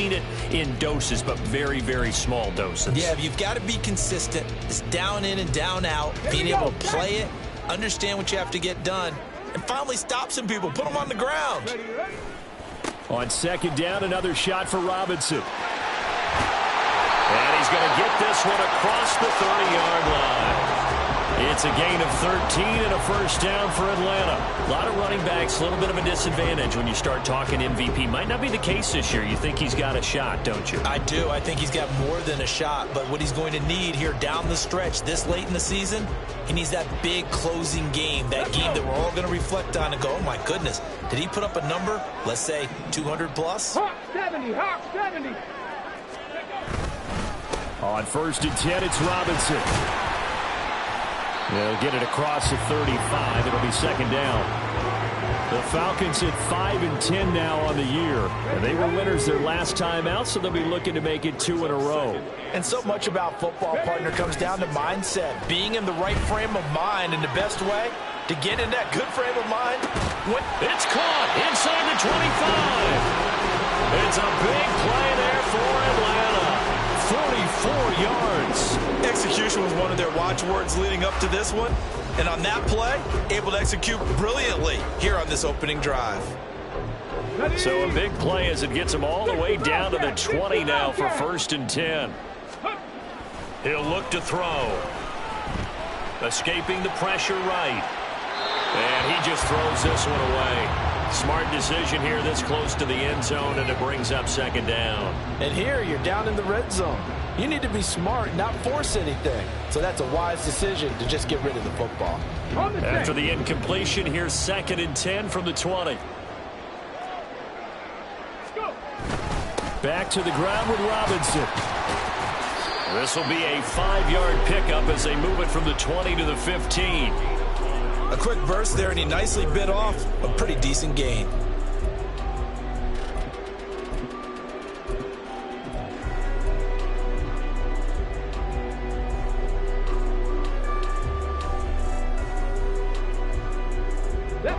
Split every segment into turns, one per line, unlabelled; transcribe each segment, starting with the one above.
seen it in doses, but very, very small doses.
Yeah, you've got to be consistent. It's down in and down out, being able to play it, understand what you have to get done, and finally stop some people, put them on the ground.
On second down, another shot for Robinson. And he's going to get this one across the 30-yard line. It's a gain of 13 and a first down for Atlanta. A lot of running backs, a little bit of a disadvantage when you start talking MVP. Might not be the case this year. You think he's got a shot, don't you?
I do. I think he's got more than a shot. But what he's going to need here down the stretch this late in the season, he needs that big closing game, that game that we're all going to reflect on and go, oh, my goodness, did he put up a number, let's say 200 plus?
Hawk 70, Hawk 70.
On first and 10, it's Robinson. They'll get it across the 35. It'll be second down. The Falcons at 5 and 10 now on the year. And they were winners their last time out, so they'll be looking to make it 2 in a row.
And so much about football, partner, comes down to mindset. Being in the right frame of mind, and the best way to get in that good frame of mind.
It's caught inside the 25. It's a big play there for Atlanta. 44 yards.
Execution was one of their watchwords leading up to this one. And on that play, able to execute brilliantly here on this opening drive.
So a big play as it gets them all the way down to the 20 now for first and 10. He'll look to throw. Escaping the pressure right. And he just throws this one away. Smart decision here this close to the end zone, and it brings up second down.
And here you're down in the red zone. You need to be smart, not force anything. So that's a wise decision to just get rid of the football.
After the incompletion, here's second and 10 from the 20. Back to the ground with Robinson. This will be a 5-yard pickup as they move it from the 20 to the 15.
A quick burst there, and he nicely bit off a pretty decent gain.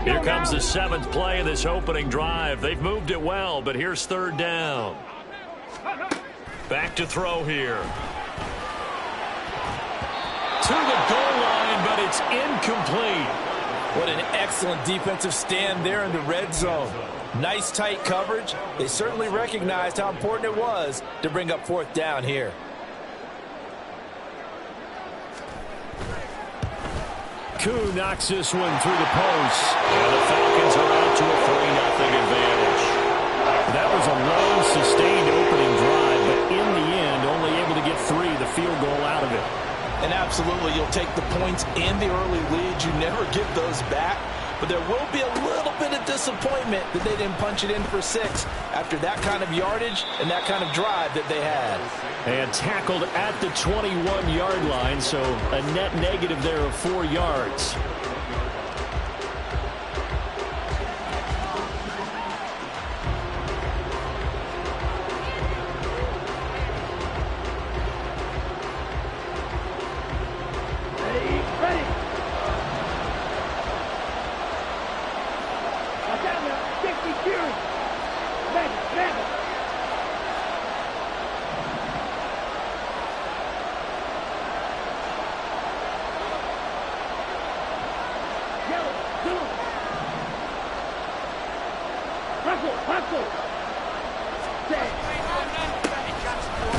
Here comes the 7th play of this opening drive. They've moved it well, but here's third down. Back to throw here. To the goal line, but it's incomplete.
What an excellent defensive stand there in the red zone. Nice tight coverage. They certainly recognized how important it was to bring up fourth down here.
Koo knocks this one through the post. And the Falcons are out to a 3-0 advantage. That was a long, sustained opening drive, but in the end, only able to get 3, the field goal out of it.
And absolutely, you'll take the points and the early lead. You never get those back. But there will be a little bit of disappointment that they didn't punch it in for 6 after that kind of yardage and that kind of drive that they had.
And tackled at the 21-yard line, so a net negative there of 4 yards.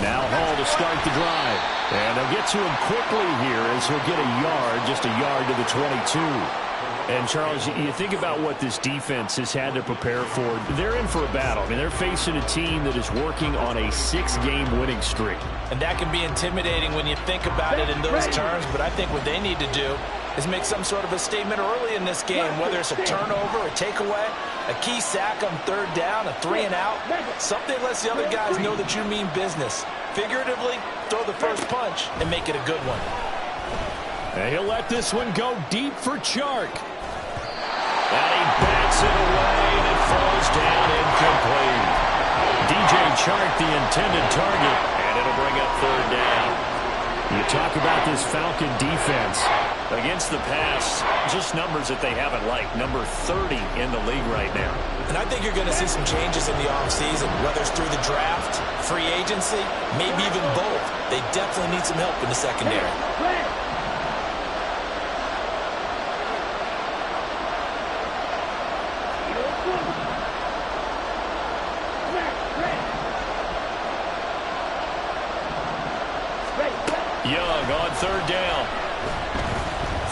Now Hall to start the drive. And they'll get to him quickly here as he'll get a yard, just a yard to the 22. And, Charles, you think about what this defense has had to prepare for. They're in for a battle. I mean, they're facing a team that is working on a 6-game winning streak.
And that can be intimidating when you think about it in those terms. But I think what they need to do is make some sort of a statement early in this game, whether it's a turnover, a takeaway, a key sack on third down, a 3-and-out. Something lets the other guys know that you mean business. Figuratively, throw the first punch and make it a good one.
And he'll let this one go deep for Chark. And he backs it away, and it falls down incomplete. DJ Chark, the intended target, and it'll bring up third down. You talk about this Falcon defense. Against the pass, just numbers that they haven't liked. Number 30 in the league right now.
And I think you're going to see some changes in the offseason, whether it's through the draft free agency, maybe even both. They definitely need some help in the secondary.
Young on third down.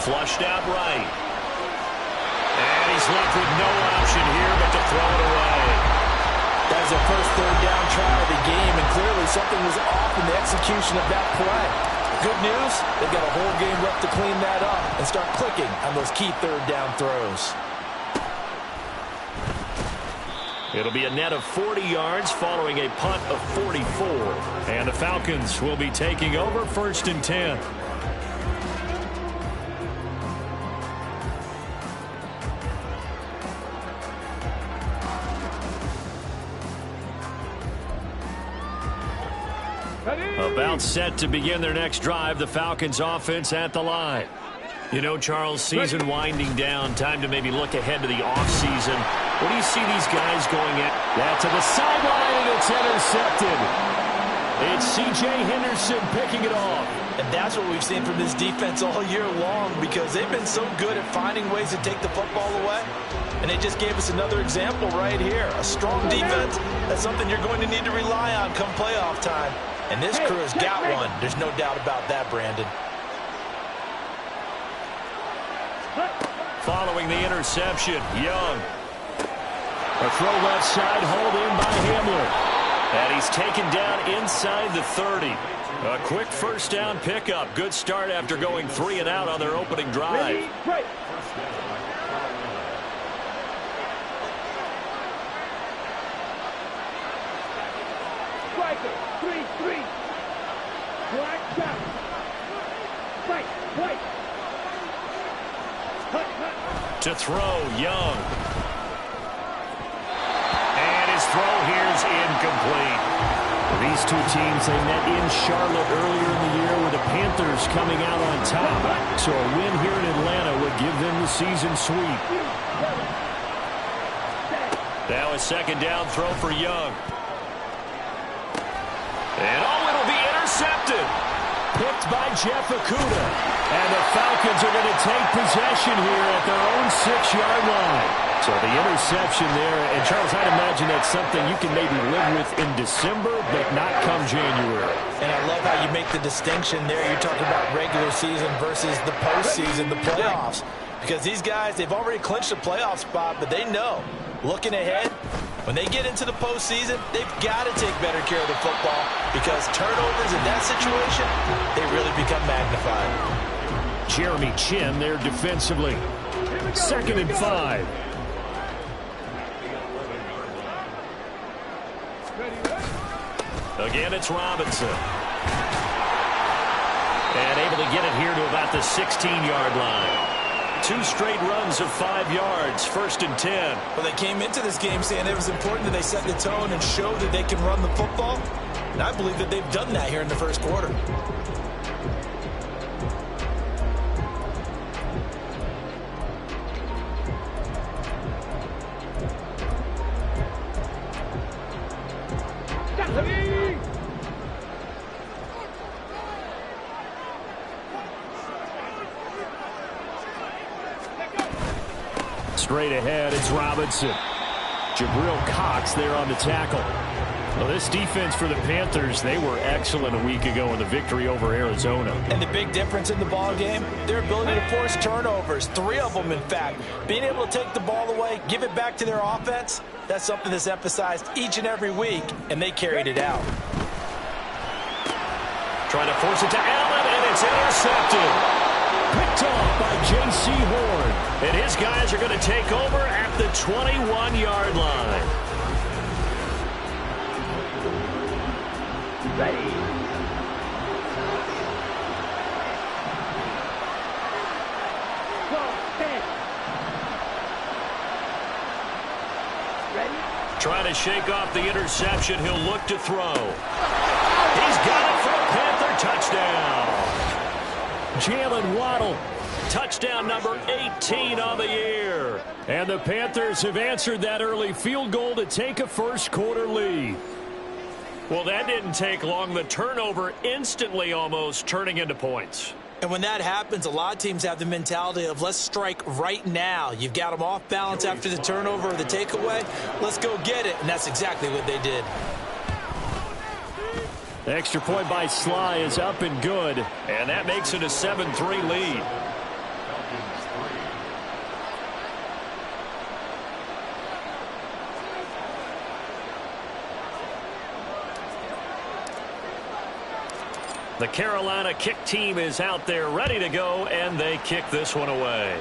Flushed out right. And he's left with no option here but to throw it away.
That's their first third down try of the game, and clearly something was off in the execution of that play. Good news, they've got a whole game left to clean that up and start clicking on those key third down throws.
It'll be a net of 40 yards following a punt of 44. And the Falcons will be taking over 1st and 10. About set to begin their next drive, the Falcons offense at the line. You know, Charles, season winding down, time to maybe look ahead to the offseason. What do you see these guys going at? That to the sideline, and it's intercepted. It's C.J. Henderson picking it off.
And that's what we've seen from this defense all year long, because they've been so good at finding ways to take the football away. And they just gave us another example right here. A strong defense, that's something you're going to need to rely on come playoff time. And this crew has got one. There's no doubt about that, Brandon.
Following the interception, Young. A throw left side, hauled in by Hamler. And he's taken down inside the 30. A quick first down pickup. Good start after going 3 and out on their opening drive.
Striker, 3-3. Black down. Fight.
To throw, Young. And his throw here's incomplete. These two teams, they met in Charlotte earlier in the year with the Panthers coming out on top. So a win here in Atlanta would give them the season sweep. Now a second down throw for Young. And it'll be intercepted. Picked by Jeff Okudah. And the Falcons are going to take possession here at their own 6-yard line. So the interception there, and Charles, I'd imagine that's something you can maybe live with in December, but not come January.
And I love how you make the distinction there. You're talking about regular season versus the postseason, the playoffs. Because these guys, they've already clinched a playoff spot, but they know, looking ahead, when they get into the postseason, they've got to take better care of the football, because turnovers in that situation, they really become magnified.
Jeremy Chinn there defensively. 2nd and 5. Again, it's Robinson. And able to get it here to about the 16-yard line. 2 straight runs of 5 yards, 1st and 10.
Well, they came into this game saying it was important that they set the tone and show that they can run the football. And I believe that they've done that here in the first quarter.
Straight ahead, it's Robinson. Jabril Cox there on the tackle. Well, this defense for the Panthers, they were excellent a week ago in the victory over Arizona.
And the big difference in the ball game, their ability to force turnovers, 3 of them in fact. Being able to take the ball away, give it back to their offense, that's something that's emphasized each and every week, and they carried it out.
Trying to force it to Allen, and it's intercepted. Picked off by J.C. Horn. And his guys are going to take over at the 21-yard line.
Ready.
Trying to shake off the interception. He'll look to throw. He's got it for a Panther touchdown. Jalen Waddle, touchdown number 18 on the year. And the Panthers have answered that early field goal to take a first quarter lead. Well, that didn't take long. The turnover instantly almost turning into points.
And when that happens, a lot of teams have the mentality of let's strike right now. You've got them off balance after the turnover or the takeaway. Let's go get it. And that's exactly what they did.
The extra point by Sly is up and good. And that makes it a 7-3 lead. The Carolina kick team is out there ready to go, and they kick this one away.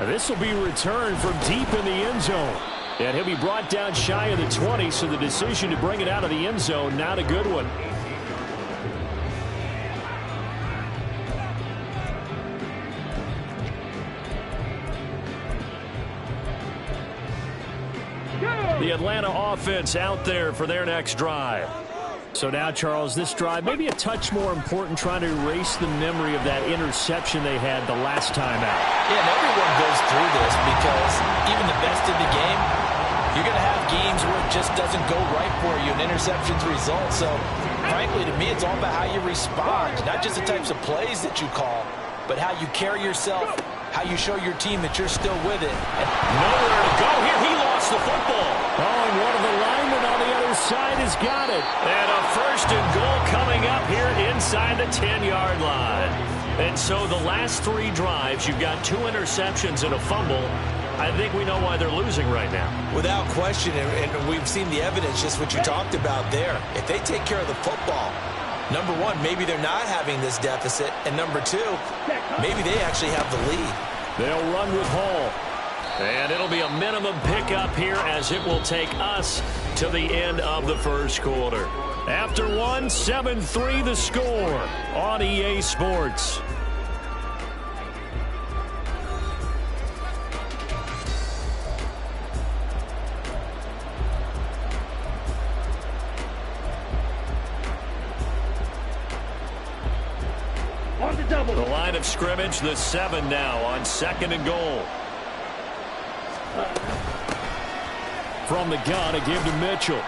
This will be returned from deep in the end zone. And he'll be brought down shy of the 20, so the decision to bring it out of the end zone, not a good one. The Atlanta offense out there for their next drive. So now, Charles, this drive maybe a touch more important, trying to erase the memory of that interception they had the last time out.
Yeah, and everyone goes through this because even the best in the game, you're going to have games where it just doesn't go right for you, and interceptions result. So, frankly, to me, it's all about how you respond, not just the types of plays that you call, but how you carry yourself, how you show your team that you're still with it. And
nowhere to go here. He lost the football. Oh, and one of the linemen on the other side has got it. And a 1st and goal coming up here inside the 10-yard line. And so the last 3 drives, you've got 2 interceptions and a fumble. I think we know why they're losing right now.
Without question, and we've seen the evidence, just what you talked about there. If they take care of the football, number one, maybe they're not having this deficit. And number 2, maybe they actually have the lead.
They'll run with Hall. And it'll be a minimum pickup here as it will take us to the end of the first quarter. After 1, 7-3 the score on EA Sports.
On the double.
The line of scrimmage, the 7 now on 2nd and goal. From the gun, a give to Mitchell.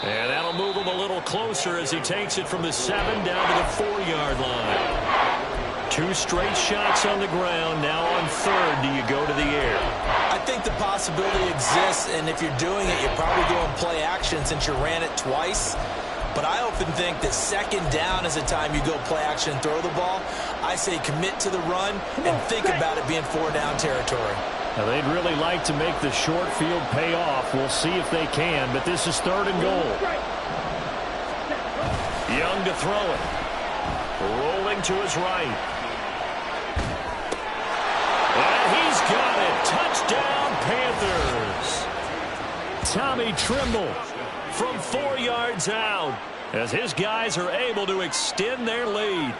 And that'll move him a little closer as he takes it from the 7 down to the 4-yard line. 2 straight shots on the ground. Now on 3rd, do you go to the air?
I think the possibility exists, and if you're doing it, you're probably going play action since you ran it twice. But I often think that 2nd down is the time you go play action and throw the ball. I say commit to the run and think about it being 4-down territory.
Now, they'd really like to make the short field pay off. We'll see if they can, but this is 3rd and goal. Young to throw it. Rolling to his right. And he's got it. Touchdown, Panthers. Tommy Tremble from 4 yards out as his guys are able to extend their lead.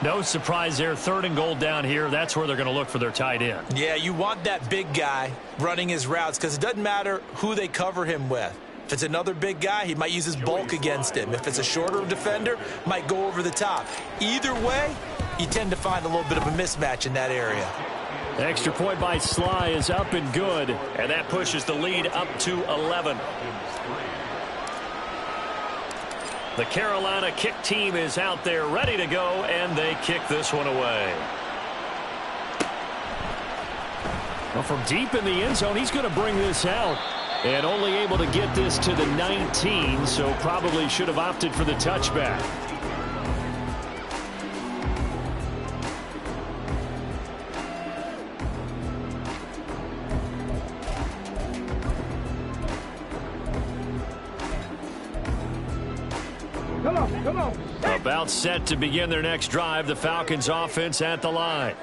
No surprise there. 3rd and goal down here. That's where they're going to look for their tight end.
Yeah, you want that big guy running his routes because it doesn't matter who they cover him with. If it's another big guy, he might use his bulk against him. If it's a shorter defender, might go over the top. Either way, you tend to find a little bit of a mismatch in that area.
Extra point by Sly is up and good, and that pushes the lead up to 11. The Carolina kick team is out there ready to go, and they kick this one away. Well, from deep in the end zone, he's going to bring this out. And only able to get this to the 19, so probably should have opted for the touchback.
Come on.
About set to begin their next drive, the Falcons offense at the line.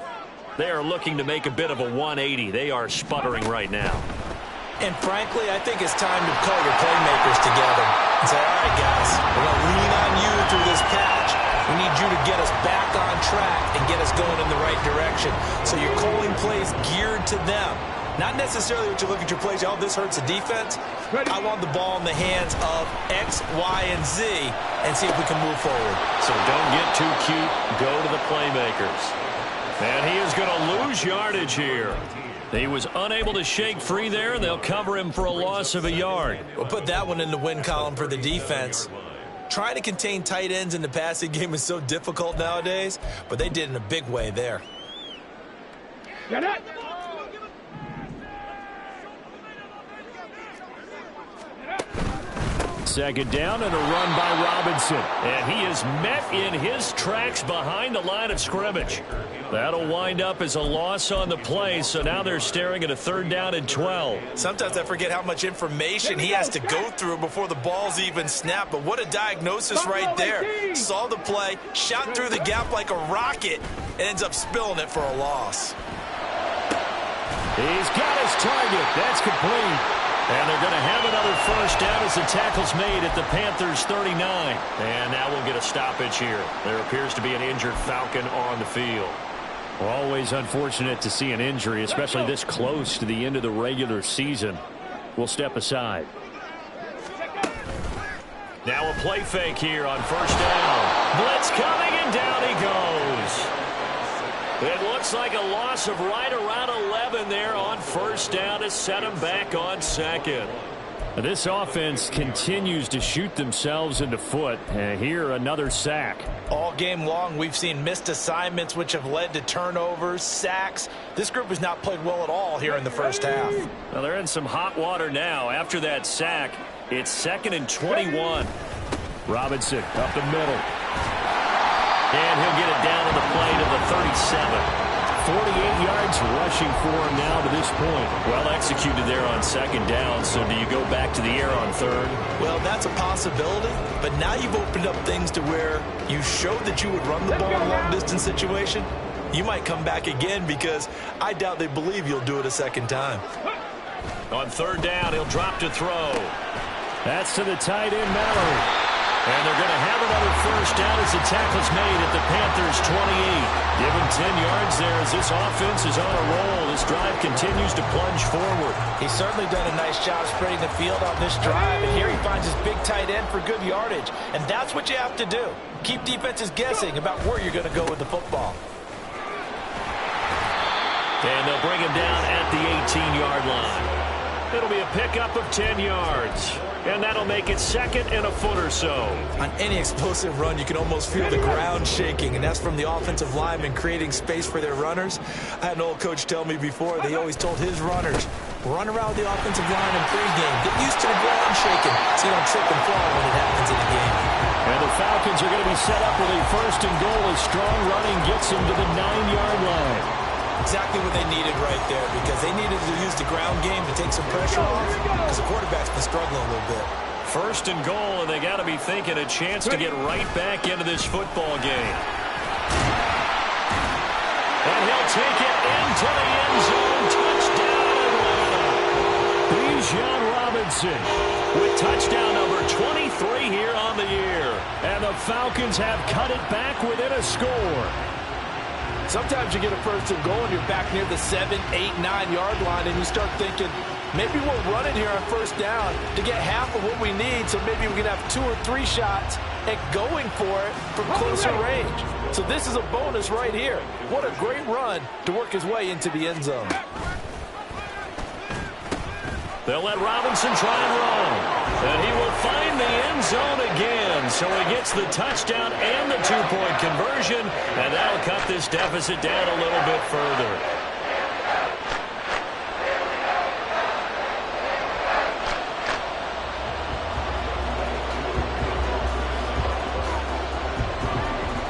They are looking to make a bit of a 180. They are sputtering right now.
And frankly, I think it's time to call your playmakers together and say, all right, guys, we're going to lean on you through this patch. We need you to get us back on track and get us going in the right direction. So you're calling plays geared to them. Not necessarily what you look at your plays, oh, this hurts the defense. I want the ball in the hands of X, Y, and Z and see if we can move forward.
So don't get too cute. Go to the playmakers. And he is going to lose yardage here. He was unable to shake free there, and they'll cover him for a loss of a yard.
We'll put that one in the win column for the defense. Trying to contain tight ends in the passing game is so difficult nowadays, but they did it in a big way there.
Get it.
Second down and a run by Robinson. And he is met in his tracks behind the line of scrimmage. That'll wind up as a loss on the play, so now they're staring at a 3rd down and 12.
Sometimes I forget how much information he has to go through before the ball's even snapped, but what a diagnosis right there. Saw the play, shot through the gap like a rocket, and ends up spilling it for a loss.
He's got his target. That's complete. And they're going to have another 1st down as the tackle's made at the Panthers' 39. And now we'll get a stoppage here. There appears to be an injured Falcon on the field. Always unfortunate to see an injury, especially this close to the end of the regular season. We'll step aside. Now a play fake here on 1st down. Blitz coming, and down he goes. It looks like a loss of right around 11 there on 1st down to set them back on 2nd. This offense continues to shoot themselves in the foot. Here, another sack.
All game long, we've seen missed assignments, which have led to turnovers, sacks. This group has not played well at all here in the 1st half.
Well, they're in some hot water now. After that sack, it's 2nd and 21. Robinson up the middle. And he'll get it down to the play to the 37. 48 yards rushing for him now to this point. Well executed there on 2nd down. So do you go back to the air on 3rd?
Well, that's a possibility. But now you've opened up things to where you showed that you would run the ball in a long-distance situation. You might come back again because I doubt they believe you'll do it a 2nd time.
On 3rd down, he'll drop to throw. That's to the tight end, Mallory. And they're going to have another 1st down as the tackle's made at the Panthers' 28. Given 10 yards there as this offense is on a roll. This drive continues to plunge forward.
He's certainly done a nice job spreading the field on this drive. And here he finds his big tight end for good yardage. And that's what you have to do. Keep defenses guessing about where you're going to go with the football.
And they'll bring him down at the 18-yard line. It'll be a pickup of 10 yards. And that'll make it 2nd and a foot or so.
On any explosive run, you can almost feel the ground shaking, and that's from the offensive linemen creating space for their runners. I had an old coach tell me before, they always told his runners, run around the offensive line in pregame. Get used to the ground shaking so you don't trip and fall when it happens in a game.
And the Falcons are going to be set up with a 1st and goal as strong running gets them to the 9-yard line.
Exactly what they needed right there, because they needed to use the ground game to take some pressure off, because the quarterback's been struggling a little bit.
1st and goal, and they got to be thinking a chance to get right back into this football game. And he'll take it into the end zone. Touchdown, Atlanta. Bijan Robinson with touchdown number 23 here on the year. And the Falcons have cut it back within a score.
Sometimes you get a 1st and goal and you're back near the 7, 8, 9-yard line, and you start thinking, maybe we'll run it here on 1st down to get half of what we need, so maybe we can have 2 or 3 shots at going for it from closer range. So this is a bonus right here. What a great run to work his way into the end zone.
They'll let Robinson try and run. And he will find the end zone again. So he gets the touchdown and the 2-point conversion. And that'll cut this deficit down a little bit further.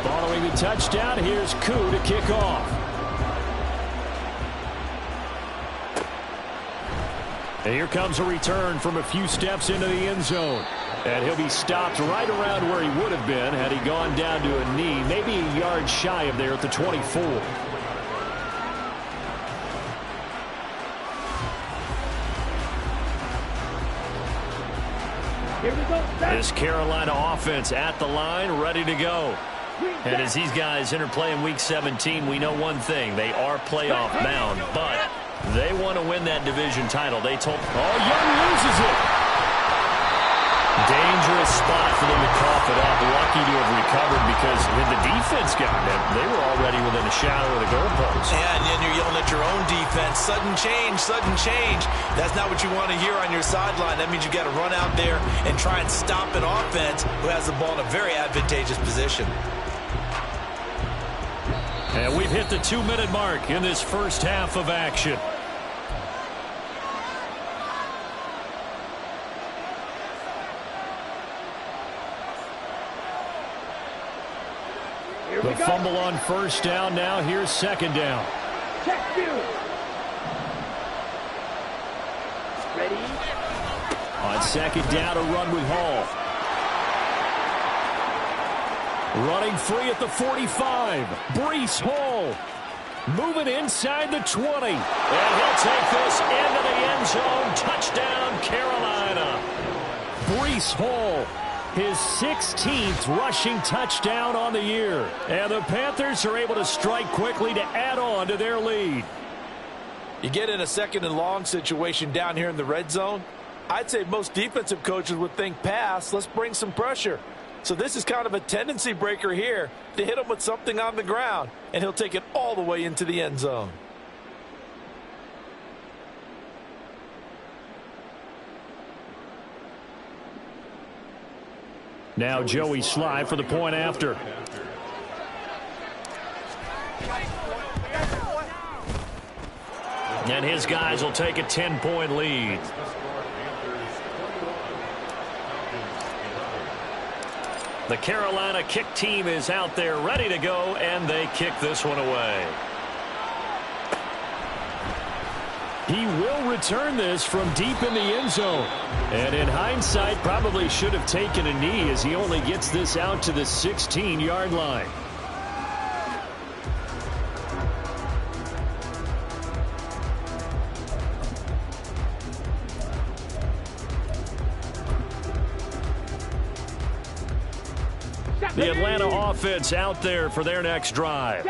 Following the touchdown, here's Koo to kick off. And here comes a return from a few steps into the end zone. And he'll be stopped right around where he would have been had he gone down to a knee, maybe a yard shy of there at the 24.
Here we go.
This Carolina offense at the line, ready to go. And as these guys interplay in Week 17, we know one thing. They are playoff bound, but they want to win that division title. They told... Oh, Young loses it. Dangerous spot for them to cough it up. Lucky to have recovered because when the defense got them, they were already within a shadow of the goalpost.
Yeah, and then you're yelling at your own defense. Sudden change, sudden change. That's not what you want to hear on your sideline. That means you got to run out there and try and stop an offense who has the ball in a very advantageous position.
And we've hit the 2-minute mark in this first half of action. The fumble on first down. Now here's second down.
Check you. Ready?
On second down, a run with Hall. Running free at the 45. Breece Hall. Moving inside the 20. And he'll take this into the end zone. Touchdown, Carolina. Breece Hall. His 16th rushing touchdown on the year. And the Panthers are able to strike quickly to add on to their lead.
You get in a second and long situation down here in the red zone. I'd say most defensive coaches would think pass. Let's bring some pressure. So this is kind of a tendency breaker here to hit him with something on the ground. And he'll take it all the way into the end zone.
Now Joey Sly for the point after. And his guys will take a 10-point lead. The Carolina kick team is out there ready to go, and they kick this one away. He will return this from deep in the end zone. And in hindsight, probably should have taken a knee as he only gets this out to the 16-yard line. The Atlanta offense out there for their next drive.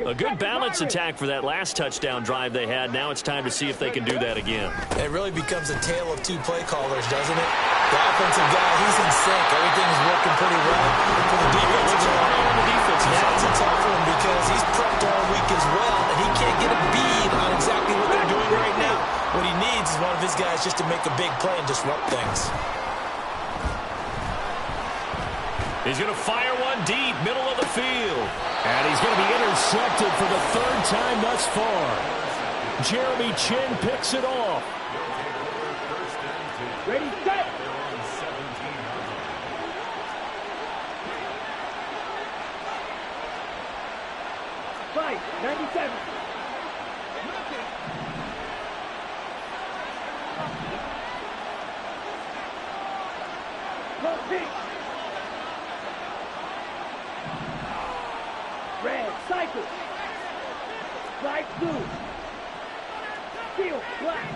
A good balance attack for that last touchdown drive they had. Now it's time to see if they can do that again.
It really becomes a tale of two play callers, doesn't it? The offensive guy, he's in sync. Everything's working pretty well. For the defensive side, that's a tough one because he's prepped all week as well, and he can't get a bead on exactly what they're doing right now. What he needs is one of his guys just to make a big play and disrupt things.
He's going to fire one deep, middle of the field. And he's going to be intercepted for the third time thus far. Jeremy Chinn picks it off.
Ready, set. Fight, 97. Go, pick. Red, cycle. Right through. Steel, black.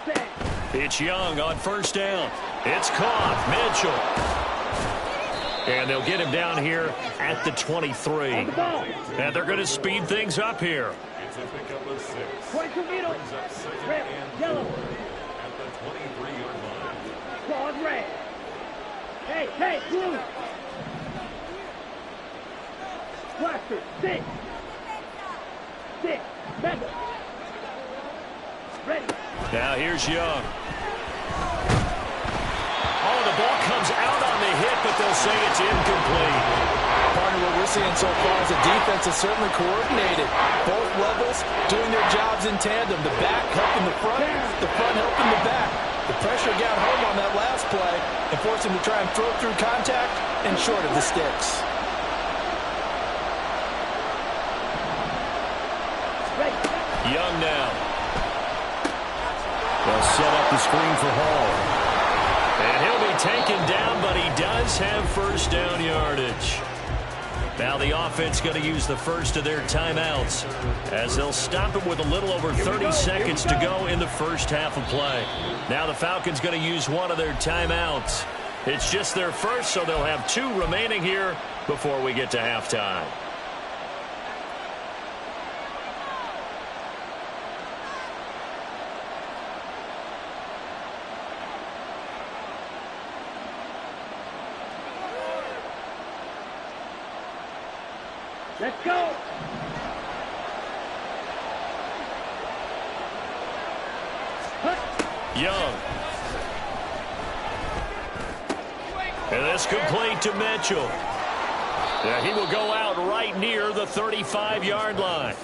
Set.
It's Young on first down. It's caught. Mitchell. And they'll get him down here at the 23. And they're going to speed things up here.
Point to middle. Red, yellow. Claws red. Hey, hey, blue. Blaster, sit. Sit. Mega. Ready.
Now here's Young. Oh, the ball comes out on the hit, but they'll say it's incomplete.
Partner, what we're seeing so far is the defense is certainly coordinated. Both levels doing their jobs in tandem. The back helping the front helping the back. The pressure got home on that last play and forced him to try and throw through contact and short of the sticks.
Young now. They'll set up the screen for Hall. And he'll be taken down, but he does have first down yardage. Now the offense going to use the first of their timeouts as they'll stop it with a little over 30 seconds to go in the first half of play. Now the Falcons going to use one of their timeouts. It's just their first, so they'll have two remaining here before we get to halftime.
Let's go.
Young. And this complete to Mitchell. Yeah, he will go out right near the 35-yard line.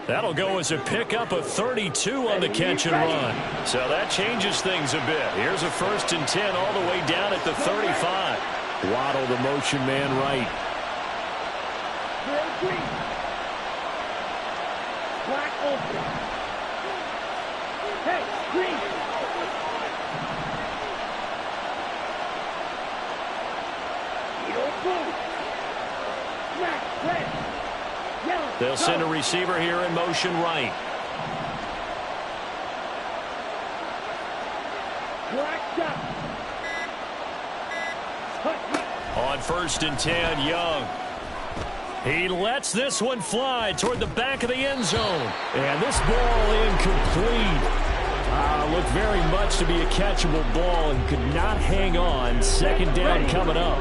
That'll go as a pickup of 32 on the catch and run. So that changes things a bit. Here's a 1st and 10 all the way down at the 35. Waddle, the motion man, right.
Black open. Hey, green.
They'll send a receiver here in motion right. On 1st and 10, Young. He lets this one fly toward the back of the end zone. And this ball incomplete. Looked very much to be a catchable ball and could not hang on. 2nd down coming up.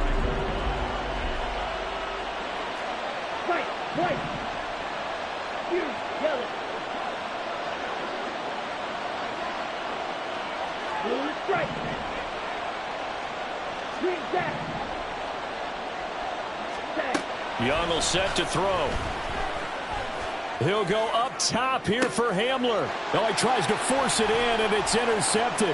Right. Yellow. Blue is strike. Green back.
Young will set to throw. He'll go up top here for Hamler. Oh, he tries to force it in, and it's intercepted.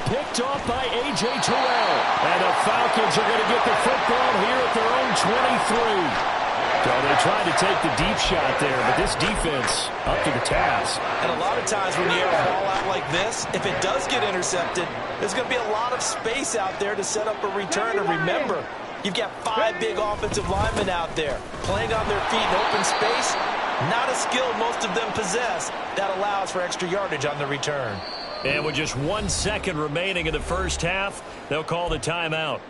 Picked off by A.J. Terrell. And the Falcons are going to get the football here at their own 23. So they tried to take the deep shot there, but this defense up to the task.
And a lot of times when you air a ball out like this, if it does get intercepted, there's going to be a lot of space out there to set up a return. And remember, you've got 5 big offensive linemen out there playing on their feet in open space. Not a skill most of them possess that allows for extra yardage on the return.
And with just 1 second remaining in the first half, they'll call the timeout.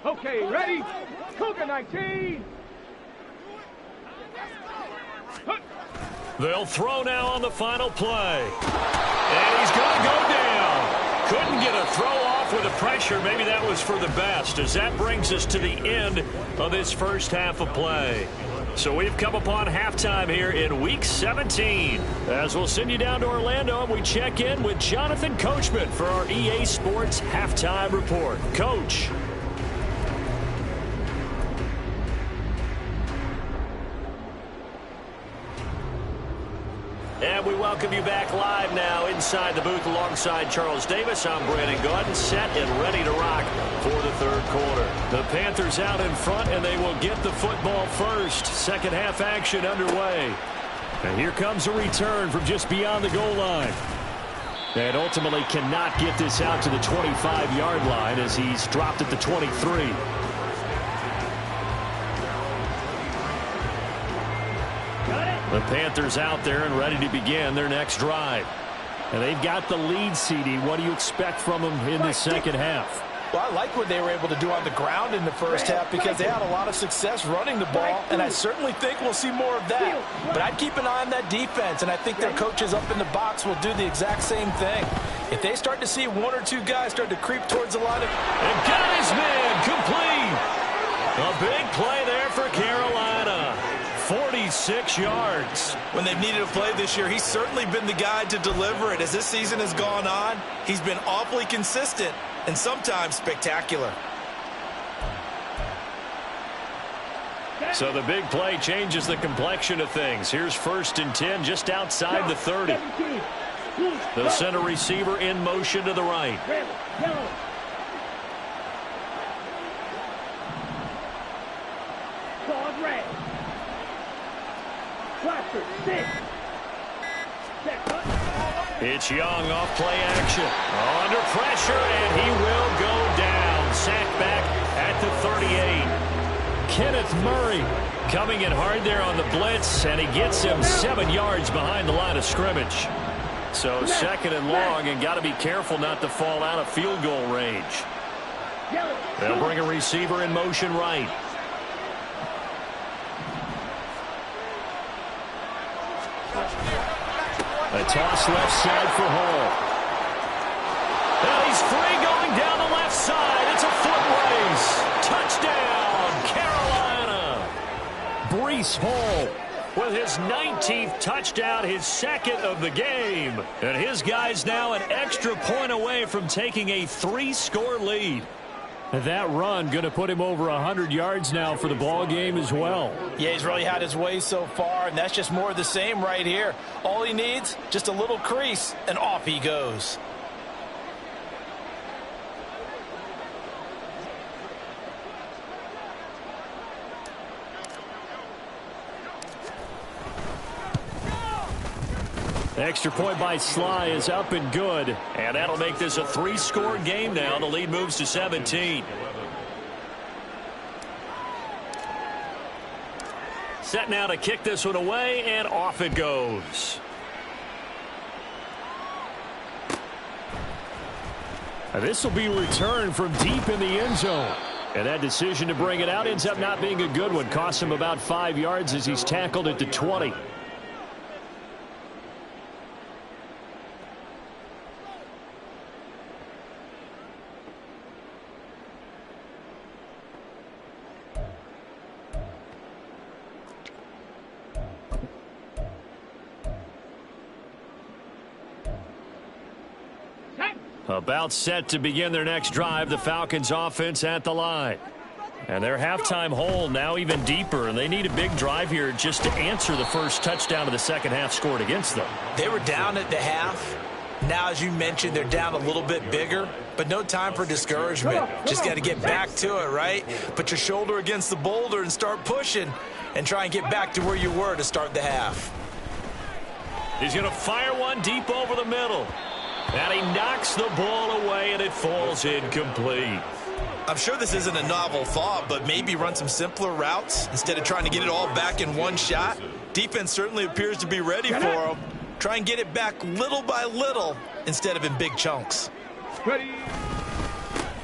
Okay, ready? Cougar 19.
They'll throw now on the final play. And he's going to go down. Couldn't get a throw off with the pressure. Maybe that was for the best, as that brings us to the end of this first half of play. So we've come upon halftime here in Week 17. As we'll send you down to Orlando, and we check in with Jonathan Coachman for our EA Sports Halftime Report. Coach. And we welcome you back live now inside the booth alongside Charles Davis. I'm Brandon Gaudin, set and ready to rock for the third quarter. The Panthers out in front, and they will get the football first. Second half action underway. And here comes a return from just beyond the goal line. And ultimately cannot get this out to the 25-yard line as he's dropped at the 23. The Panthers out there and ready to begin their next drive. And they've got the lead, CD. What do you expect from them in the second half?
Well, I like what they were able to do on the ground in the first half because they had a lot of success running the ball, and I certainly think we'll see more of that. But I'd keep an eye on that defense, and I think their coaches up in the box will do the exact same thing. If they start to see 1 or 2 guys start to creep towards the line.
And got his man complete. A big play there for Carolina. 46 yards.
When they've needed a play this year, he's certainly been the guy to deliver it. As this season has gone on, he's been awfully consistent and sometimes spectacular.
So the big play changes the complexion of things. Here's 1st and 10 just outside the 30. They'll send a receiver in motion to the right. It's Young off play action. Under pressure, and he will go down. Sacked back at the 38. Kenneth Murray coming in hard there on the blitz, and he gets him 7 yards behind the line of scrimmage. So 2nd and long, and got to be careful not to fall out of field goal range. They'll bring a receiver in motion right. A toss left side for Hall. And he's free going down the left side. It's a foot race. Touchdown, Carolina. Breece Hall with his 19th touchdown, his second of the game. And his guy's now an extra point away from taking a 3-score lead. That run going to put him over 100 yards now for the ball game as well.
Yeah, he's really had his way so far, and that's just more of the same right here. All he needs, just a little crease, and off he goes.
Extra point by Sly is up and good. And that'll make this a 3-score game now. The lead moves to 17. Set now to kick this one away, and off it goes. This will be returned from deep in the end zone. And that decision to bring it out ends up not being a good one. Costs him about 5 yards as he's tackled at the 20. About set to begin their next drive, the Falcons offense at the line. And their halftime hole now even deeper, and they need a big drive here just to answer the first touchdown of the second half scored against them.
They were down at the half. Now, as you mentioned, they're down a little bit bigger, but no time for discouragement. Just got to get back to it, right? Put your shoulder against the boulder and start pushing and try and get back to where you were to start the half.
He's going to fire one deep over the middle. And he knocks the ball away, and it falls incomplete.
I'm sure this isn't a novel thought, but maybe run some simpler routes instead of trying to get it all back in one shot. Defense certainly appears to be ready for him. Try and get it back little by little instead of in big chunks.
Ready.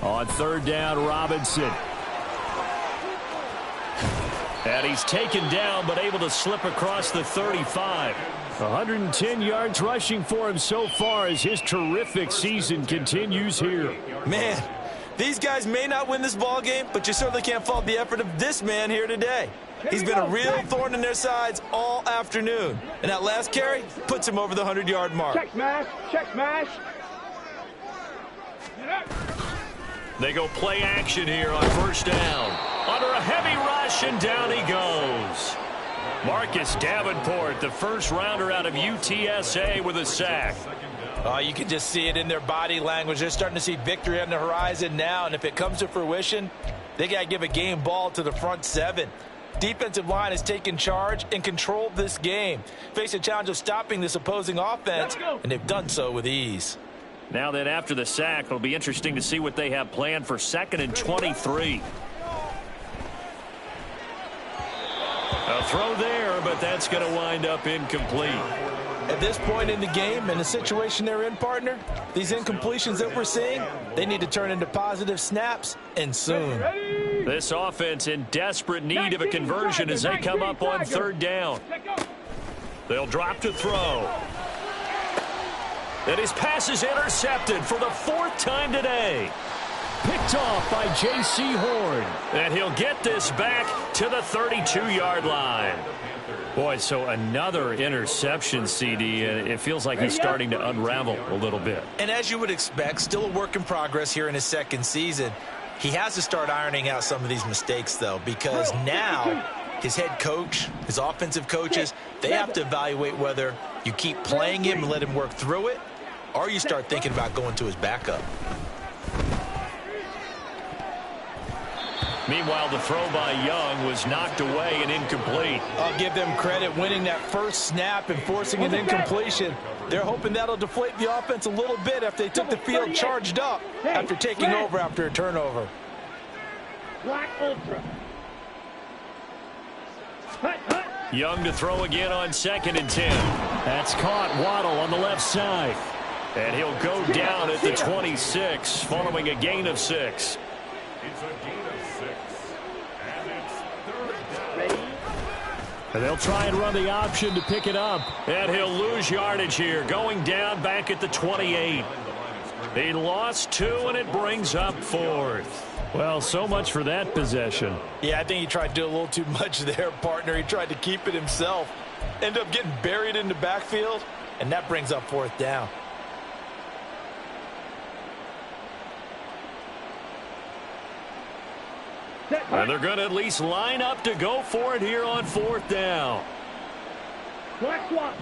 On third down, Robinson. And he's taken down, but able to slip across the 35. 110 yards rushing for him so far as his terrific season continues here.
Man, these guys may not win this ball game, but you certainly can't fault the effort of this man here today. He's been a real thorn in their sides all afternoon. And that last carry puts him over the 100-yard mark.
Check smash. Check smash.
They go play action here on first down. Under a heavy rush, and down he goes. Marcus Davenport, the first rounder out of UTSA, with a sack.
Oh, you can just see it in their body language. They're starting to see victory on the horizon now, and if it comes to fruition, they got to give a game ball to the front seven. Defensive line has taken charge and controlled this game. Face a challenge of stopping this opposing offense, and they've done so with ease.
Now then, after the sack, it'll be interesting to see what they have planned for 2nd and 23. A throw there, but that's going to wind up incomplete.
At this point in the game and the situation they're in, partner, these incompletions that we're seeing, they need to turn into positive snaps, and soon.
This offense in desperate need of a conversion as they come up on third down. They'll drop to throw. And his pass is intercepted for the 4th time today. Picked off by J.C. Horn. And he'll get this back to the 32-yard line. Boy, so another interception, CD, and it feels like he's starting to unravel a little bit.
And as you would expect, still a work in progress here in his second season. He has to start ironing out some of these mistakes, though, because now his head coach, his offensive coaches, they have to evaluate whether you keep playing him and let him work through it, or you start thinking about going to his backup.
Meanwhile, the throw by Young was knocked away and incomplete.
I'll give them credit winning that first snap and forcing an incompletion. They're hoping that'll deflate the offense a little bit after they took the field charged up after taking over after a turnover.
Black Ultra.
Young to throw again on 2nd and 10. That's caught. Waddle on the left side. And he'll go down at the 26 following a gain of 6.
Ready.
And they'll try and run the option to pick it up. And he'll lose yardage here, going down back at the 28. He lost 2, and it brings up 4th. Well, so much for that possession.
Yeah, I think he tried to do a little too much there, partner. He tried to keep it himself. Ended up getting buried in the backfield, and that brings up 4th down.
And they're going to at least line up to go for it here on 4th down.
Black swap.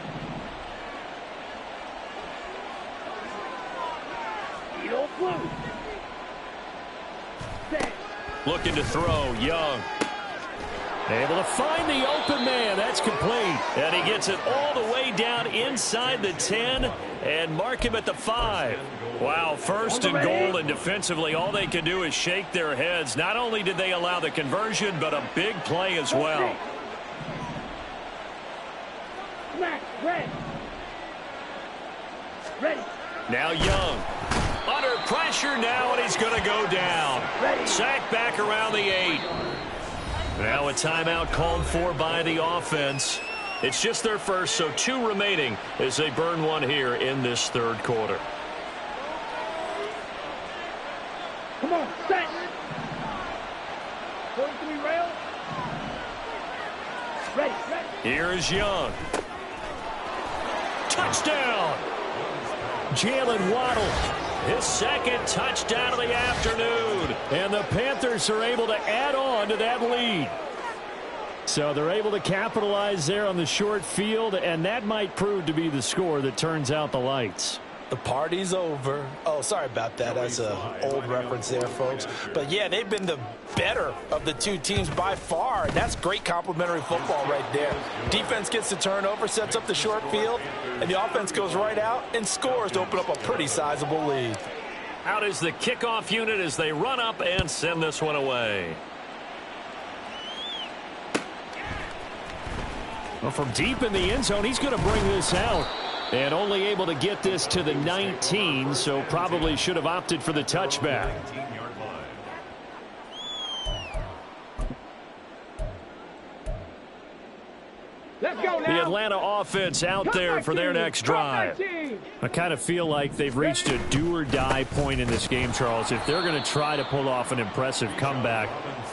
Blue. Set.
Looking to throw, Young. Able to find the open man. That's complete. And he gets it all the way down inside the 10 and mark him at the 5. Wow, 1st and goal, and defensively all they can do is shake their heads. Not only did they allow the conversion, but a big play as well.
Ready.
Now Young. Under pressure now, and he's going to go down. Sack back around the 8. Now a timeout called for by the offense. It's just their first, so 2 remaining as they burn one here in this 3rd quarter.
Come on, set. Going to be rail. Ready.
Here is Young. Touchdown! Jalen Waddle. His 2nd touchdown of the afternoon. And the Panthers are able to add on to that lead. So they're able to capitalize there on the short field, and that might prove to be the score that turns out the lights.
The party's over. Oh, sorry about that. That's an old reference there, folks. But, yeah, they've been the better of the 2 teams by far. And that's great complimentary football right there. Defense gets the turnover, sets up the short field, and the offense goes right out and scores to open up a pretty sizable lead.
Out is the kickoff unit as they run up and send this one away. Well, from deep in the end zone, he's going to bring this out. And only able to get this to the 19, so probably should have opted for the touchback.
Let's go now.
The Atlanta offense out there for their next drive. I kind of feel like they've reached a do-or-die point in this game, Charles. If they're going to try to pull off an impressive comeback,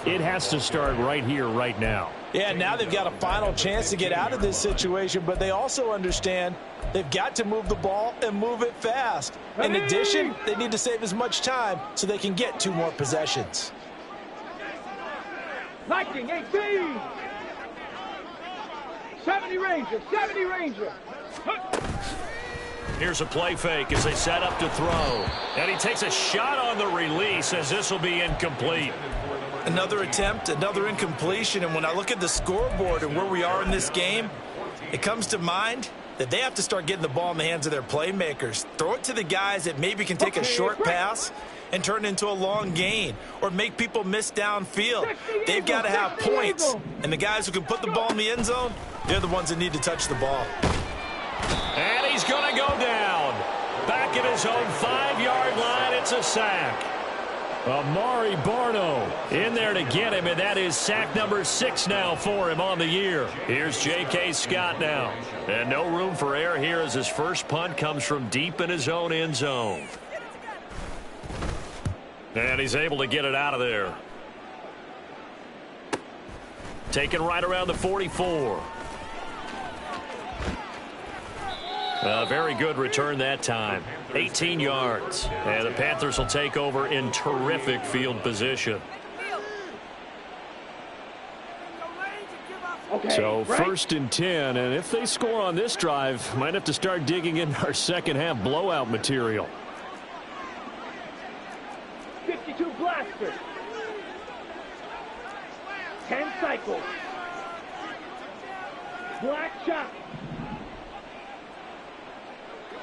it has to start right here, right now.
Yeah, now they've got a final chance to get out of this situation, but they also understand they've got to move the ball and move it fast. In addition, they need to save as much time so they can get 2 more possessions.
Lightning 18. 70 Ranger.
Here's a play fake as they set up to throw. And he takes a shot on the release as this will be incomplete.
Another attempt, another incompletion, and when I look at the scoreboard and where we are in this game, it comes to mind that they have to start getting the ball in the hands of their playmakers. Throw it to the guys that maybe can take a short pass and turn it into a long gain or make people miss downfield. They've got to have points, and the guys who can put the ball in the end zone, they're the ones that need to touch the ball.
And he's going to go down. Back at his own 5-yard line, it's a sack. Amari Barno in there to get him, and that is sack number 6 now for him on the year. Here's J.K. Scott now. And no room for error here as his first punt comes from deep in his own end zone. And he's able to get it out of there. Taken right around the 44. A very good return that time. 18 yards. And the Panthers will take over in terrific field position.
Okay,
So 1st and 10, and if they score on this drive, might have to start digging in our second half blowout material.
52 blaster. 10 cycles. Black shot.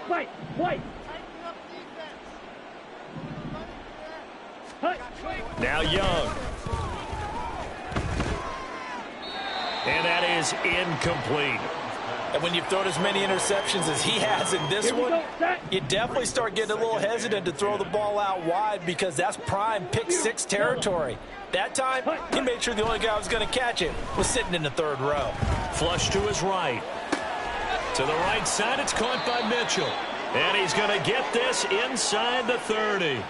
White.
Now Young. And that is incomplete.
And when you've thrown as many interceptions as he has in this one, you definitely start getting a little hesitant to throw the ball out wide because that's prime pick 6 territory. That time, he made sure the only guy who was going to catch it was sitting in the 3rd row.
Flush to his right. To the right side, it's caught by Mitchell. And he's going to get this inside the 30.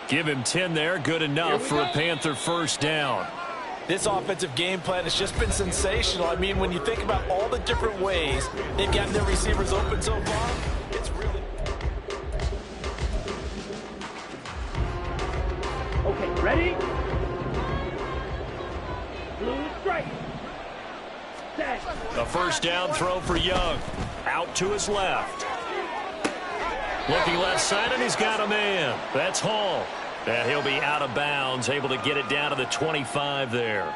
Give him 10 there, good enough for a Panther first down.
This offensive game plan has just been sensational. I mean, when you think about all the different ways they've gotten their receivers open so far, it's really...
Okay, ready? Blue strike. Set.
A first down throw for Young. Out to his left. Looking left side, and he's got a man. That's Hall. And he'll be out of bounds, able to get it down to the 25 there.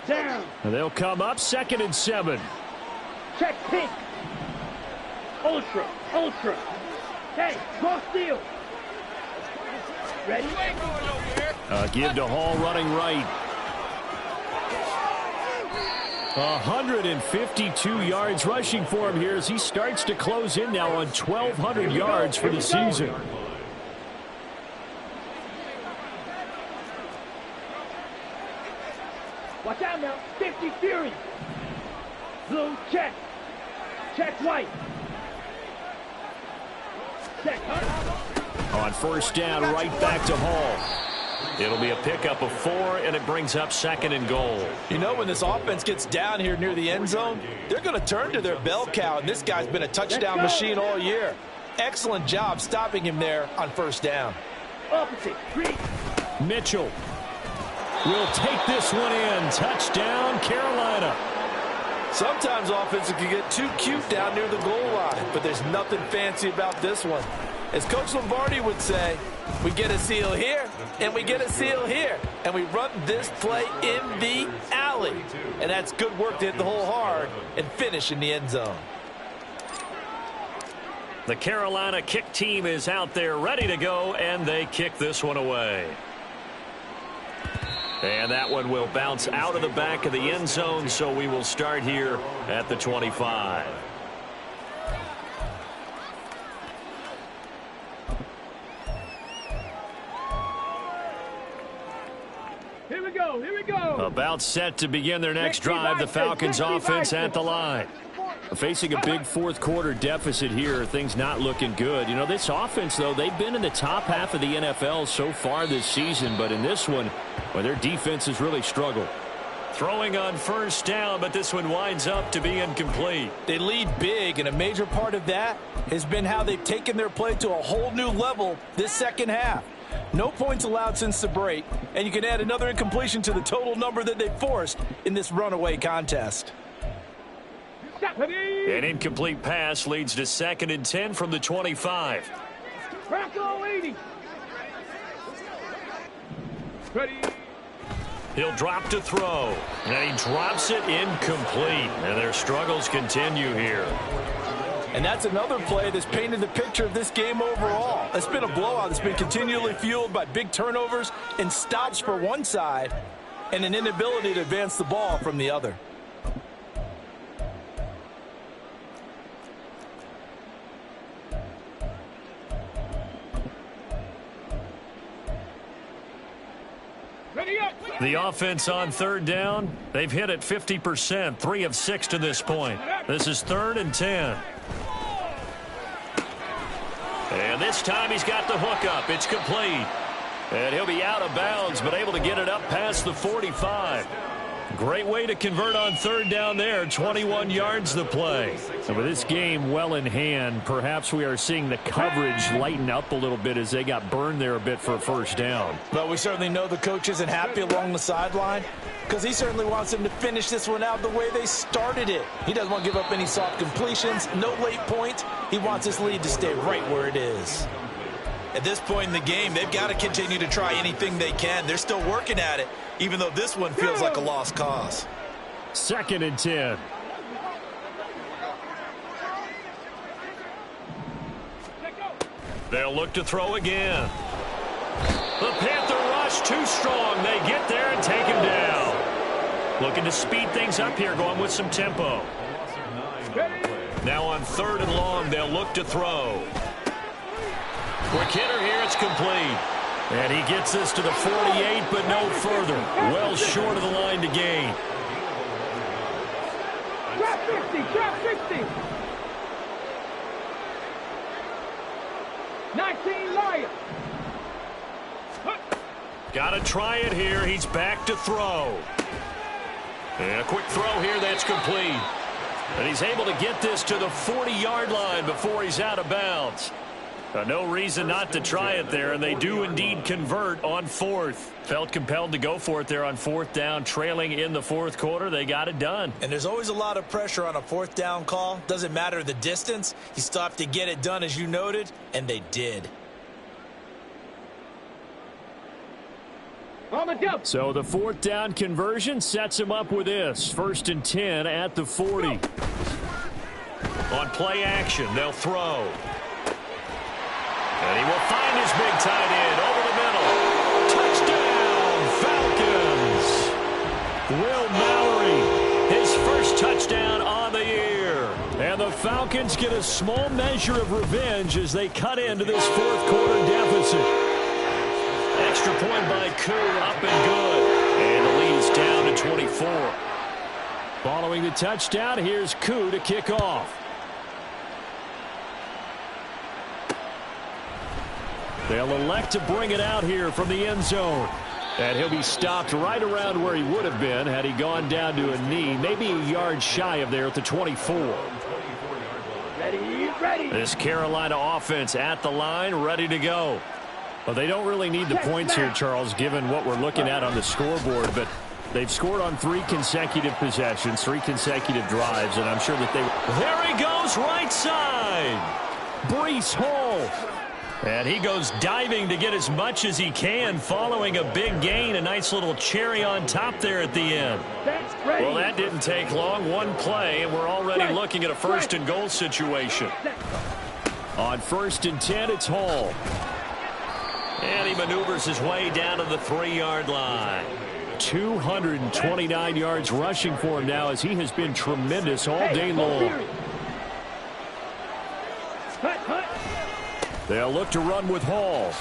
Down.
And they'll come up 2nd and 7.
Check pink. Ultra. Ultra. Hey, go steal. Ready?
Give to Hall running right. 152 yards rushing for him here as he starts to close in now on 1,200 yards for the season.
Watch out now. 50 Fury. Blue check. Check white. Check.
On first down, right back to Hall. It'll be a pickup of 4, and it brings up 2nd and goal.
You know, when this offense gets down here near the end zone, they're going to turn to their bell cow, and this guy's been a touchdown machine all year. Excellent job stopping him there on first down.
Opposite. Green.
Mitchell will take this one in. Touchdown, Carolina.
Sometimes offenses can get too cute down near the goal line, but there's nothing fancy about this one. As Coach Lombardi would say, we get a seal here, and we get a seal here, and we run this play in the alley. And that's good work to hit the hole hard and finish in the end zone.
The Carolina kick team is out there ready to go, and they kick this one away. And that one will bounce out of the back of the end zone, so we will start here at the 25.
Here we go. Here we go.
About set to begin their next drive, the Falcons offense at the line. Facing a big fourth quarter deficit here, things not looking good. You know, this offense, though, they've been in the top half of the NFL so far this season, but in this one, well, their defense has really struggled. Throwing on first down, but this one winds up to be incomplete.
They lead big, and a major part of that has been how they've taken their play to a whole new level this second half. No points allowed since the break, and you can add another incompletion to the total number that they forced in this runaway contest.
An incomplete pass leads to 2nd and 10 from the 25.
Bracco 80. Ready.
He'll drop to throw, and he drops it incomplete. And their struggles continue here.
And that's another play that's painted the picture of this game overall. It's been a blowout that's been continually fueled by big turnovers and stops for one side and an inability to advance the ball from the other.
The offense on third down, they've hit it 50%, 3 of 6 to this point. This is 3rd and 10. And this time he's got the hook up. It's complete. And he'll be out of bounds, but able to get it up past the 45. Great way to convert on third down there. 21 yards the play. And with this game well in hand, perhaps we are seeing the coverage lighten up a little bit as they got burned there a bit for a first down.
But we certainly know the coach isn't happy along the sideline because he certainly wants them to finish this one out the way they started it. He doesn't want to give up any soft completions, no late points. He wants his lead to stay right where it is.
At this point in the game, they've got to continue to try anything they can. They're still working at it, even though this one feels like a lost cause.
2nd and 10. They'll look to throw again. The Panther rush too strong. They get there and take him down. Looking to speed things up here, going with some tempo. Now on 3rd and long, they'll look to throw. Quick hitter here, it's complete. And he gets this to the 48, but no further. Well short of the line to gain.
50, drop 50. 19 Lions.
Got to try it here. He's back to throw. And a quick throw here. That's complete. And he's able to get this to the 40-yard line before he's out of bounds. No reason not to try it there, and they do indeed convert on fourth. Felt compelled to go for it there on fourth down, trailing in the fourth quarter. They got it done.
And there's always a lot of pressure on a fourth down call. Doesn't matter the distance. You still have to get it done, as you noted, and they did.
So the fourth down conversion sets him up with this. 1st and 10 at the 40. On play action, they'll throw. And he will find his big tight end over the middle. Touchdown, Falcons. Will Mallory, his first touchdown on the year. And the Falcons get a small measure of revenge as they cut into this fourth quarter deficit. Extra point by Koo, up and good. And the lead's down to 24. Following the touchdown, here's Koo to kick off. They'll elect to bring it out here from the end zone. And he'll be stopped right around where he would have been had he gone down to a knee, maybe a yard shy of there at the 24.
Ready.
This Carolina offense at the line, ready to go. Well, they don't really need the points here, Charles, given what we're looking at on the scoreboard, but they've scored on 3 consecutive possessions, 3 consecutive drives, and I'm sure that they... There he goes, right side. Breece Hall. And he goes diving to get as much as he can, following a big gain, a nice little cherry on top there at the end. Well, that didn't take long, one play, and we're already looking at a 1st and goal situation. On 1st and 10, it's Hall. And he maneuvers his way down to the 3-yard line. 229 yards rushing for him now as he has been tremendous all day long. They'll look to run with Hall.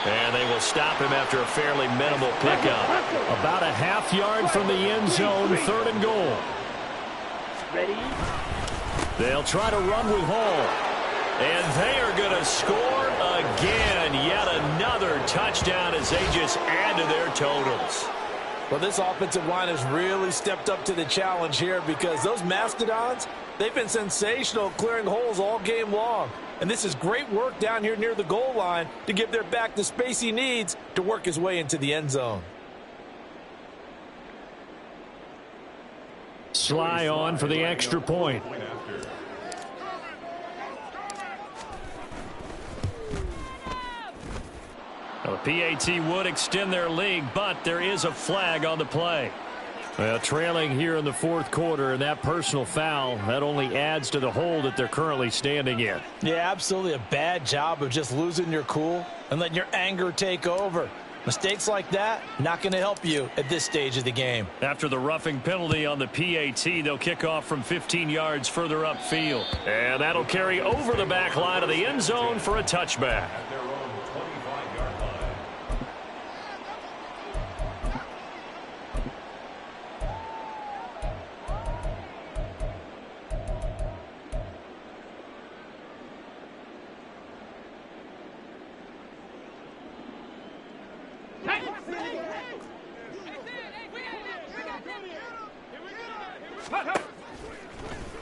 And they will stop him after a fairly minimal pickup. About a half yard from the end zone, 3rd and goal. They'll try to run with Hall. And they are going to score again. Yet another touchdown as they just add to their totals.
Well, this offensive line has really stepped up to the challenge here because those Mastodons, they've been sensational clearing holes all game long. And this is great work down here near the goal line to give their back the space he needs to work his way into the end zone.
Sly on for the extra point. The PAT would extend their lead, but there is a flag on the play. Well, trailing here in the fourth quarter, and that personal foul, that only adds to the hole that they're currently standing in.
Yeah, absolutely a bad job of just losing your cool and letting your anger take over. Mistakes like that, not going to help you at this stage of the game.
After the roughing penalty on the PAT, they'll kick off from 15 yards further upfield. And that'll carry over the back line of the end zone for a touchback.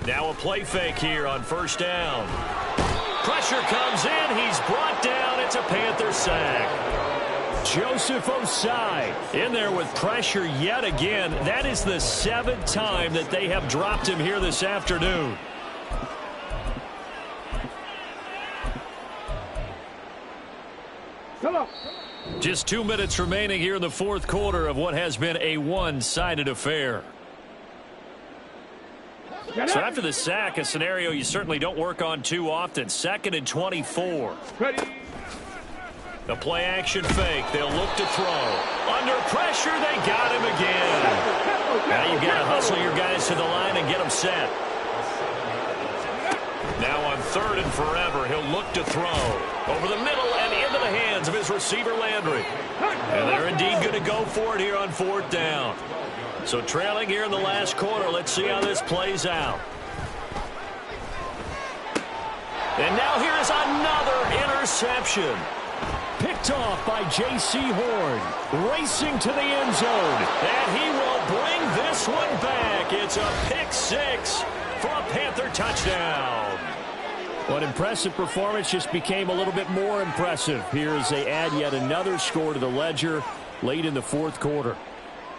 Now a play fake here on 1st down. Pressure comes in. He's brought down. It's a Panther sack. Joseph Osai in there with pressure yet again. That is the 7th time that they have dropped him here this afternoon.
Come on.
Just 2 minutes remaining here in the fourth quarter of what has been a one-sided affair. So after the sack, a scenario you certainly don't work on too often. 2nd and 24.
Ready.
The play action fake. They'll look to throw. Under pressure, they got him again. Now you've got to hustle your guys to the line and get them set. Now on 3rd and forever, he'll look to throw. Over the middle and into the hands of his his receiver, Landry. And they're indeed going to go for it here on 4th down. So trailing here in the last quarter. Let's see how this plays out. And now here's another interception. Picked off by J.C. Horn. Racing to the end zone. And he will bring this one back. It's a pick 6 for a Panther touchdown. What impressive performance just became a little bit more impressive here as they add yet another score to the ledger late in the 4th quarter.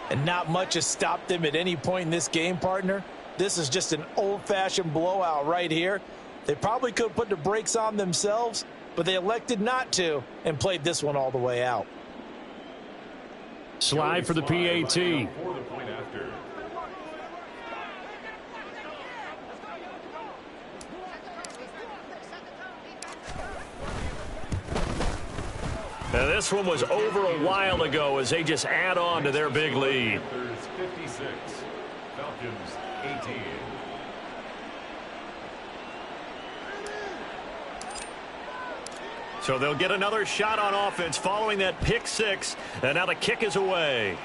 And not much has stopped them at any point in this game, partner. This is just an old-fashioned blowout right here. They probably could have put the brakes on themselves, but they elected not to and played this one all the way out.
Slide for the PAT. Now this one was over a while ago as they just add on to their big lead.
56, Falcons 18.
So they'll get another shot on offense following that pick 6, and now the kick is away.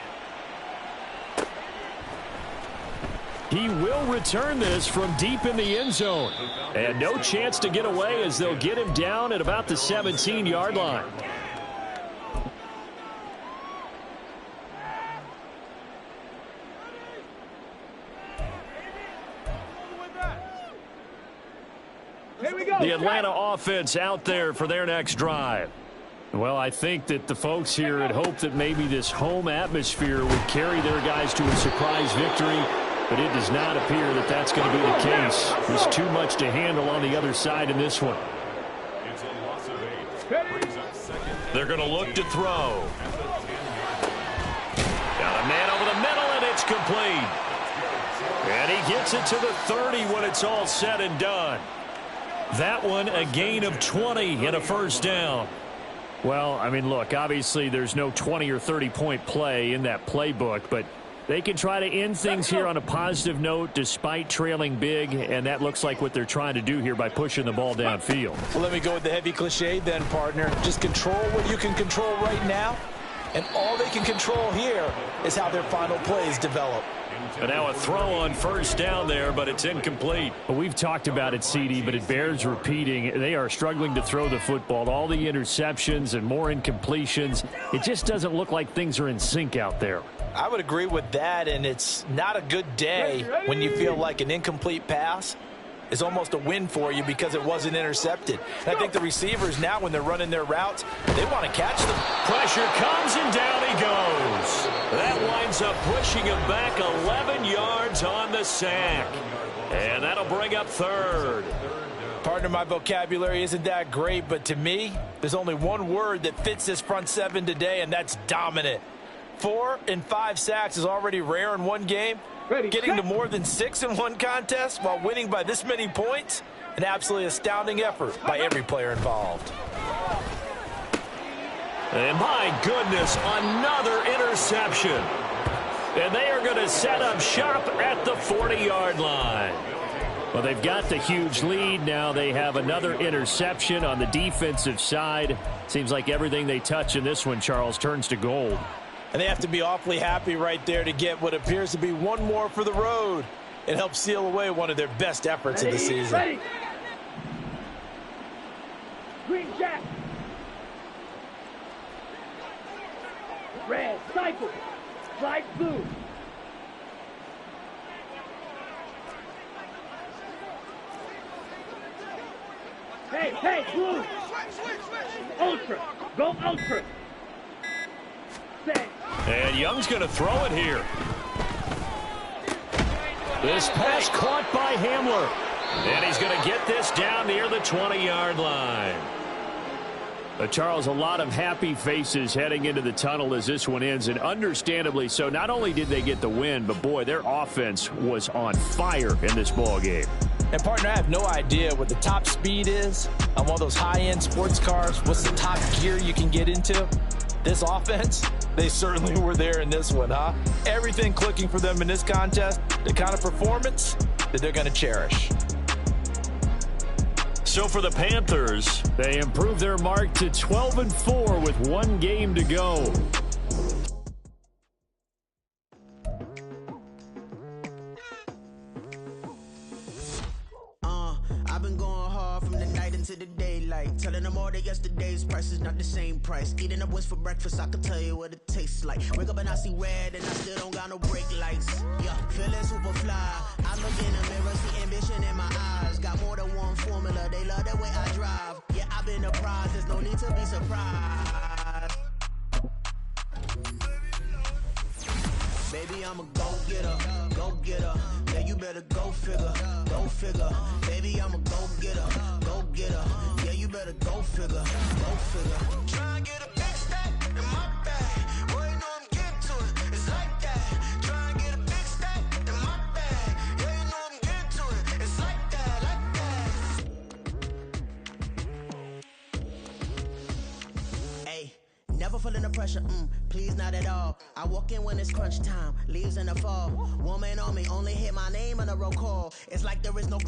He will return this from deep in the end zone. And no chance to get away as they'll get him down at about the 17-yard line. The Atlanta offense out there for their next drive. Well, I think that the folks here had hoped that maybe this home atmosphere would carry their guys to a surprise victory, but it does not appear that that's going to be the case. There's too much to handle on the other side in this one.
It's a loss of 8.
They're going to look to throw. Got a man over the middle, and it's complete. And he gets it to the 30 when it's all said and done. That one a gain of 20 and a first down. Well, I mean, look, obviously there's no 20 or 30-point play in that playbook, but they can try to end things here on a positive note despite trailing big, and that looks like what they're trying to do here by pushing the ball downfield.
Well, let me go with the heavy cliche then, partner. Just control what you can control right now, and all they can control here is how their final plays develop.
And now a throw on first down there, but it's incomplete. Well, we've talked about it, CD, but it bears repeating. They are struggling to throw the football. All the interceptions and more incompletions. It just doesn't look like things are in sync out there.
I would agree with that, and it's not a good day when you feel like an incomplete pass is almost a win for you because it wasn't intercepted. And I think the receivers now, when they're running their routes, they want to catch them.
Pressure comes, and down he goes. That winds up pushing him back 11 yards on the sack. And that'll bring up third.
Partner, my vocabulary isn't that great, but to me, there's only one word that fits this front seven today, and that's dominant. 4 and 5 sacks is already rare in one game. Getting to more than 6 in one contest while winning by this many points, an absolutely astounding effort by every player involved.
And my goodness, another interception. And they are going to set up shop at the 40-yard line. Well, they've got the huge lead. Now they have another interception on the defensive side. Seems like everything they touch in this one, Charles, turns to gold.
And they have to be awfully happy right there to get what appears to be one more for the road. It helps seal away one of their best efforts of the season.
Ready. Green jack. Red, cycle. Light blue. Hey, blue. Ultra. Go ultra. Set.
And Young's going to throw it here. This pass caught by Hamler. And he's going to get this down near the 20-yard line. Charles, a lot of happy faces heading into the tunnel as this one ends, and understandably so. Not only did they get the win, but, boy, their offense was on fire in this ball game.
And, partner, I have no idea what the top speed is on one of those high-end sports cars. What's the top gear you can get into? This offense, they certainly were there in this one, huh? Everything clicking for them in this contest, the kind of performance that they're going to cherish.
So for the Panthers, they improve their mark to 12-4 with 1 game to go.
I've been going hard from the night into the daylight, telling them all that yesterday's price is not the same price. Eating up what's for breakfast, I can tell you what it tastes like. Wake up and I see red and I still don't got no brake lights. Yeah, feeling super fly. I look in the mirror, see ambition in my eyes. Got more than one formula, they love the way I drive. Yeah, I've been a prize, there's no need to be surprised. Baby, I'm a go-getter, go-getter. Yeah, you better go figure, go figure. Baby, I'm a go-getter, go-getter. Yeah, you better go figure, go figure. Try and get a big stack in my bag. Boy, you know I'm getting to it, it's like that. Try and get a big stack in my bag. Yeah, you know I'm getting to it, it's like that, Hey, never feeling the pressure, please not at all. I walk in when it's crunch time, leaves in the fall. Woman on me, only hit my name on a roll call. It's like there is no